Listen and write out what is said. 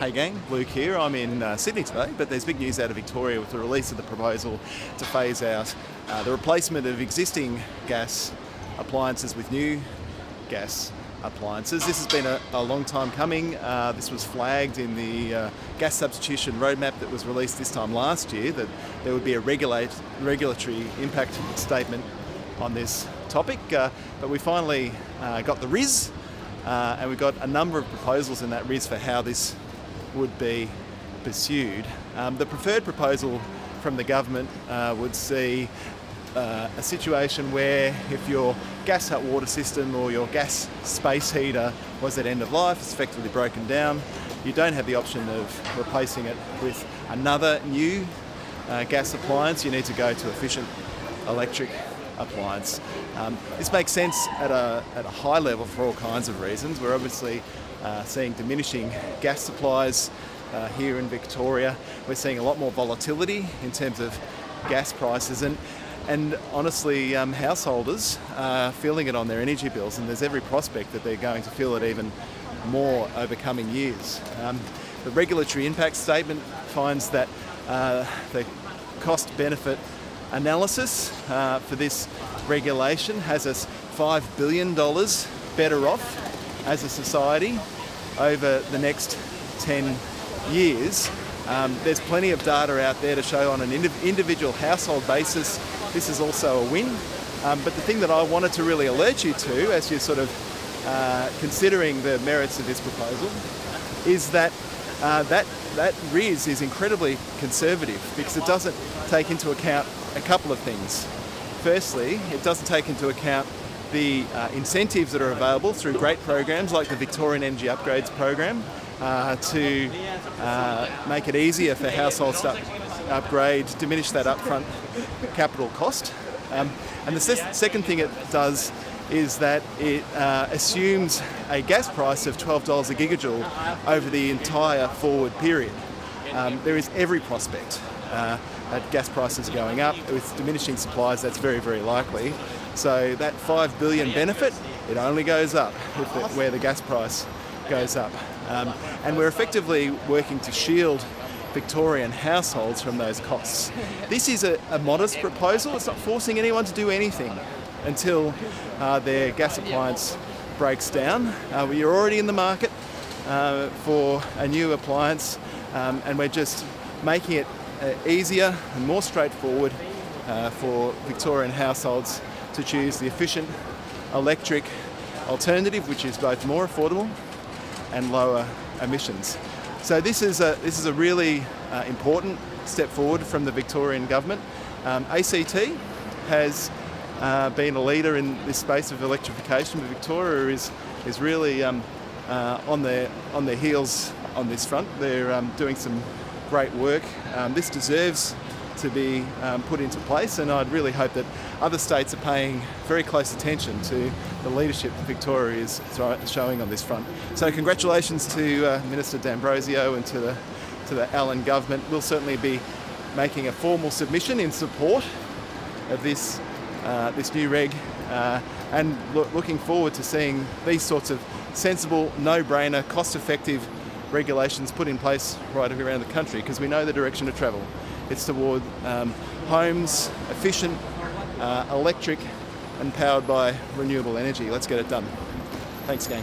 Hey gang, Luke here. I'm in Sydney today, but there's big news out of Victoria with the release of the proposal to phase out the replacement of existing gas appliances with new gas appliances. This has been a long time coming. This was flagged in the gas substitution roadmap that was released this time last year, that there would be a regulatory impact statement on this topic, but we finally got the RIS, and we've got a number of proposals in that RIS for how this would be pursued. The preferred proposal from the government would see a situation where if your gas hot water system or your gas space heater was at end of life, it's effectively broken down, you don't have the option of replacing it with another new gas appliance. You need to go to efficient electric appliance. This makes sense at a high level for all kinds of reasons. We're obviously seeing diminishing gas supplies here in Victoria. We're seeing a lot more volatility in terms of gas prices, and honestly householders are feeling it on their energy bills, and there's every prospect that they're going to feel it even more over coming years. The regulatory impact statement finds that the cost-benefit analysis for this regulation has us $5 billion better off as a society over the next 10 years. There's plenty of data out there to show on an individual household basis this is also a win. But the thing that I wanted to really alert you to as you're sort of considering the merits of this proposal is that that RIS is incredibly conservative because it doesn't take into account a couple of things. Firstly, it doesn't take into account the incentives that are available through great programs like the Victorian Energy Upgrades program to make it easier for households to upgrade, diminish that upfront capital cost. And the second thing it does is that it assumes a gas price of $12 a gigajoule over the entire forward period. There is every prospect that gas prices are going up. With diminishing supplies, that's very, very likely. So that $5 billion benefit, it only goes up where the gas price goes up. And we're effectively working to shield Victorian households from those costs. This is a modest proposal. It's not forcing anyone to do anything until their gas appliance breaks down. You're already in the market for a new appliance, and we're just making it easier and more straightforward for Victorian households to choose the efficient electric alternative, which is both more affordable and lower emissions. So this is a really important step forward from the Victorian government. ACT has been a leader in this space of electrification, but Victoria is really on their heels on this front. They're doing some great work. This deserves to be put into place, and I'd really hope that other states are paying very close attention to the leadership that Victoria is showing on this front. So congratulations to Minister D'Ambrosio and to the Allen government. We'll certainly be making a formal submission in support of this new reg, and looking forward to seeing these sorts of sensible, no-brainer, cost-effective regulations put in place right around the country, because we know the direction to travel. It's toward homes, efficient, electric and powered by renewable energy. Let's get it done. Thanks, gang.